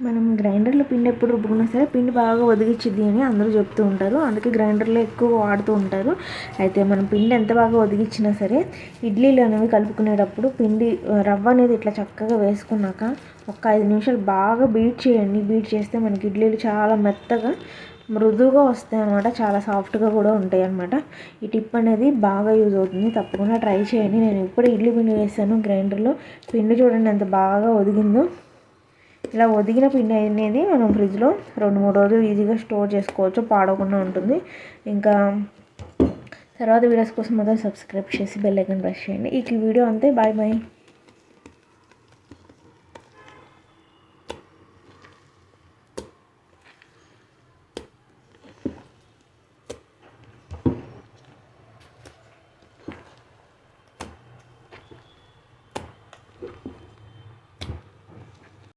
మనం గ్రైండర్లో పిండి ఎప్పుడు రుబ్బుకున్నా సరే పిండి బాగా ఒదిగిచ్చిద్ది అని అందరూ చెప్తూ ఉంటారు. అందుకే గ్రైండర్లో ఎక్కువ వాడుతూ ఉంటారు. అయితే మనం పిండి ఎంత బాగా ఒదిగిచ్చినా సరే ఇడ్లీలు అనేవి కలుపుకునేటప్పుడు పిండి రవ్వ అనేది ఇట్లా చక్కగా వేసుకున్నాక ఒక 5 నిమిషాలు బాగా బీట్ చేయండి. బీట్ చేస్తే మనకి ఇడ్లీలు చాలా మెత్తగా మృదువుగా వస్తాయి అన్నమాట. చాలా సాఫ్ట్గా కూడా ఉంటాయి అన్నమాట. ఈ టిప్ అనేది బాగా యూజ్ అవుతుంది. తప్పకుండా ట్రై చేయండి. నేను ఇప్పుడు ఇడ్లీ పిండి వేసాను గ్రైండర్లో. పిండి చూడండి ఎంత బాగా ఒదిగిందో. ఇలా ఒదిగిన పిండి అనేది మనం ఫ్రిడ్జ్లో 2-3 రోజులు ఈజీగా స్టోర్ చేసుకోవచ్చు, పాడవకుండా ఉంటుంది. ఇంకా తర్వాత వీడియోస్ కోసం మొదలు సబ్స్క్రైబ్ చేసి బెల్ ఐకాన్ ప్రెస్ చేయండి. ఈ వీడియో అంతే. Bye bye.